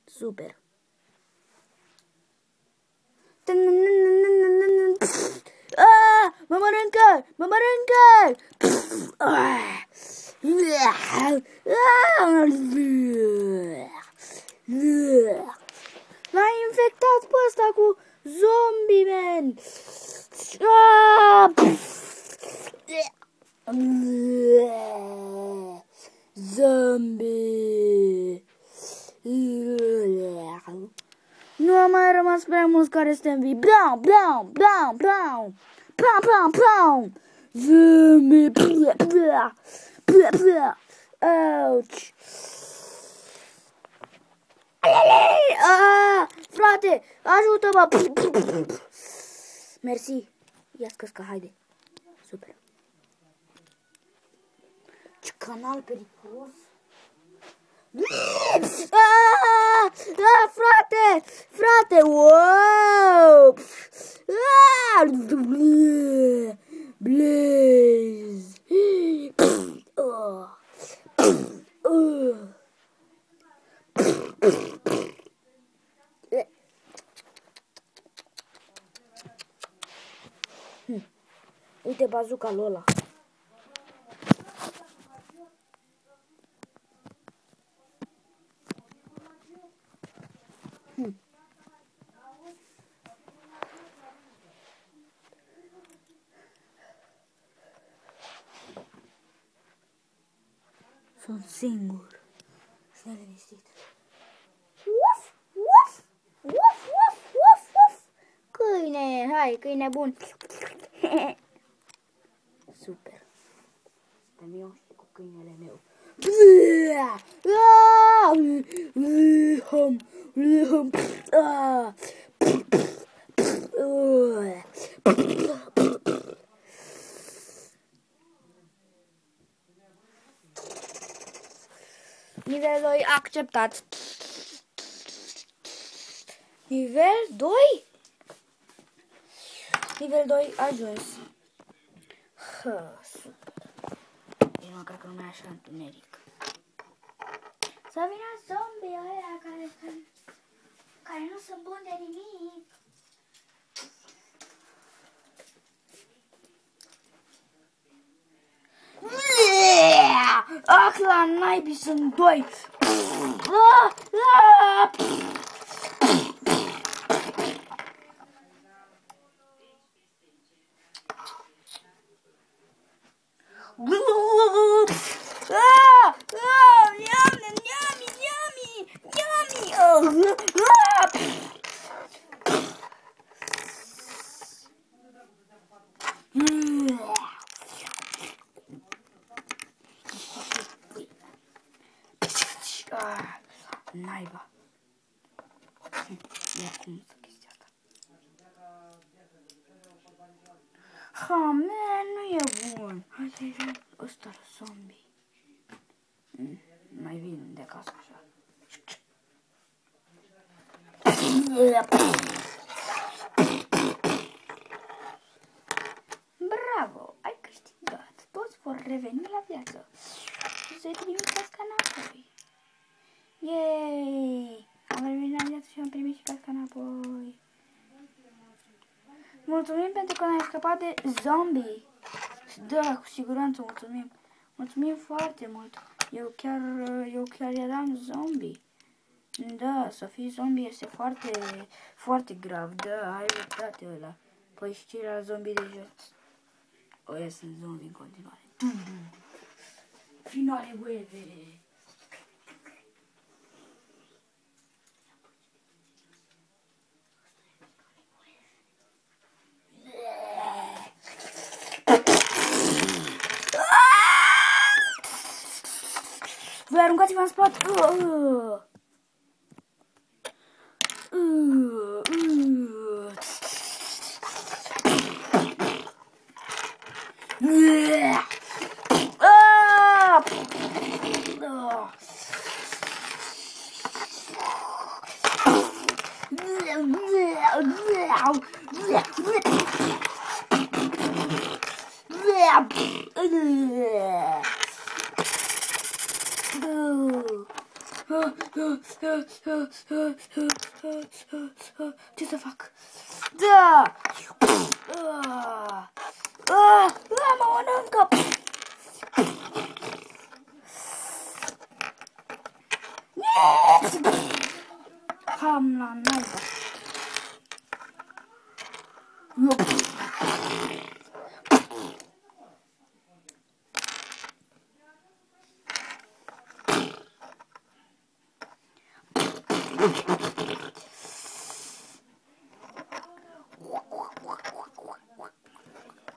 Super. Mă mănâncă! Mă mănâncă! L-a infectat pe ăsta cu zombie, man! Zombie! Nu a mai rămas prea mulți care suntem vii. Blam, blam, blam, blam. Pam, pam, pam. Zombie. Ouch. Frate, ajută-mă. Mersi. Ia scăscă, haide. Super. Ce canal periculos. Frate, wow! Blaze! Uite bazuca Lola. Sunt singur. Stai liniștit. Uf, uf, uf, uf, uf, uf. Câine, hai, câine bun. Super. Suntem eu și cu câinele meu. Nivel 2 acceptat. Nivel 2? Nivel 2 ajuns. Super. Eu nu cred că nu mai e așa întuneric. Să vină zombie ăia care nu sunt buni de nimic. La naibii sunt doi. Naiba. Ia cum să chestia asta. Man, nu e bun. Hai să ieșim ăsta la zombie. Mai vin de acasă așa. Bravo, ai câștigat. Toți vor reveni la viață. Și să-i trimiți casca înapoi. Yay! Am revenit la viață și am primit și casca înapoi. Mulțumim pentru că ne-ai scăpat de zombie. Da, cu siguranță mulțumim. Mulțumim foarte mult. Eu chiar eram zombie. Da, să fii zombie este foarte, foarte grav. Da, ai dreptate ăla. Păi și ceilalți zombie de jos. Ăia sunt zombie în continuare. Finale wevere. Voi aruncați-vă în spate. Ce să fac? Da! Mă mănâncă! Ham la naiba.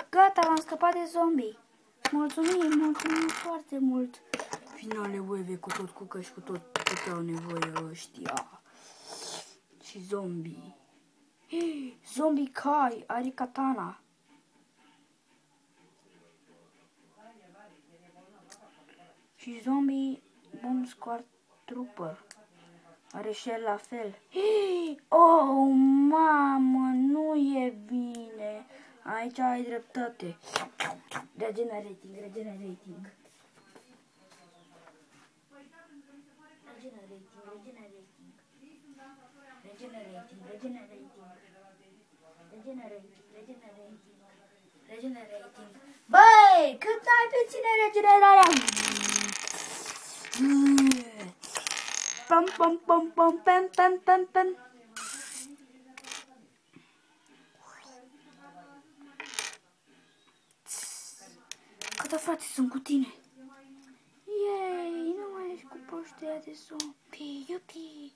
Gata, am scăpat de zombie. Mulțumim foarte mult. Finale ueve cu tot cu căști, cu tot au nevoie ăștia. Și zombie. Zombie Kai are katana. Și zombie Bomb Squad Trooper are și el la fel. Oh, mamă, nu e bine. Aici ai dreptate. Regenerating. Regenerating. Băi, cât ai pe ține regenerarea? Pam. Gata, frate, sunt cu tine. Yay, nu mai ești cu proștia de zombie, iubi.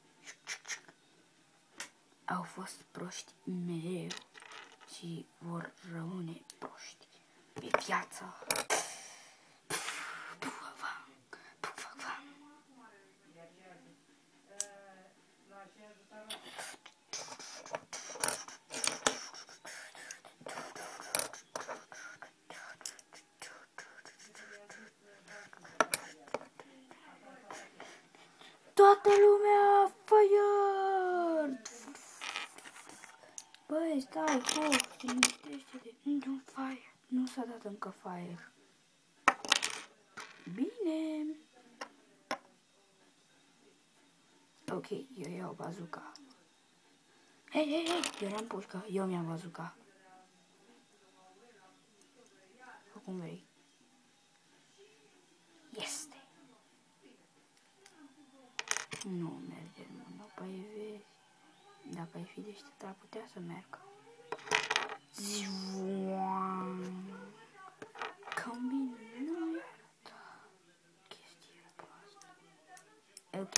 Au fost proști mereu și vor rămâne proști pe viață. Toată lumea fire! Băi, stai, liniștește-te. Nu fire. Nu s-a dat încă fire. Bine. Ok, eu iau bazooka. Hei, eu n-am pușcă, eu mi-am bazooka. Fă cum vrei. Este. Nu merge, nu, păi vezi. Dacă ai fi deștept, ar putea să meargă. Combine, nu e chestia proastă. Ok.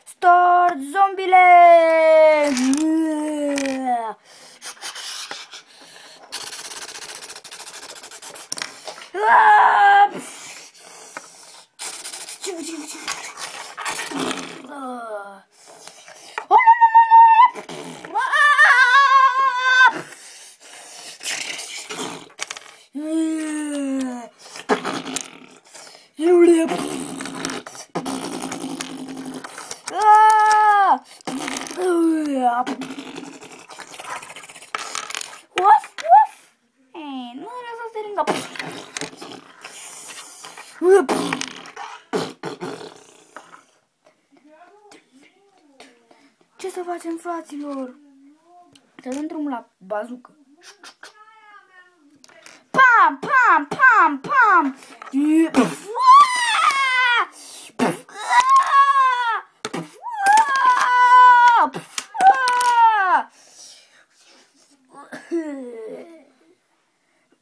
Start zombiile! Nu lăsa să ringă. Ce să facem, fraților? Să dăm drumul la bazooka. Pam!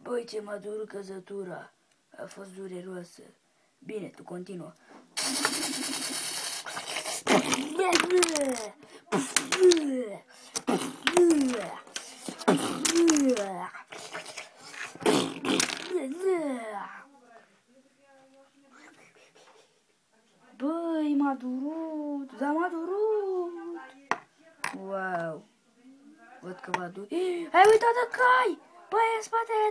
Băi, ce m-a durut căzătura. A fost dureroasă. Bine, tu continuă. Băi, m-a durut. Da, m-a durut. Wow. Văd că v-a durut. Ai uitat de cai. Băi, în spatele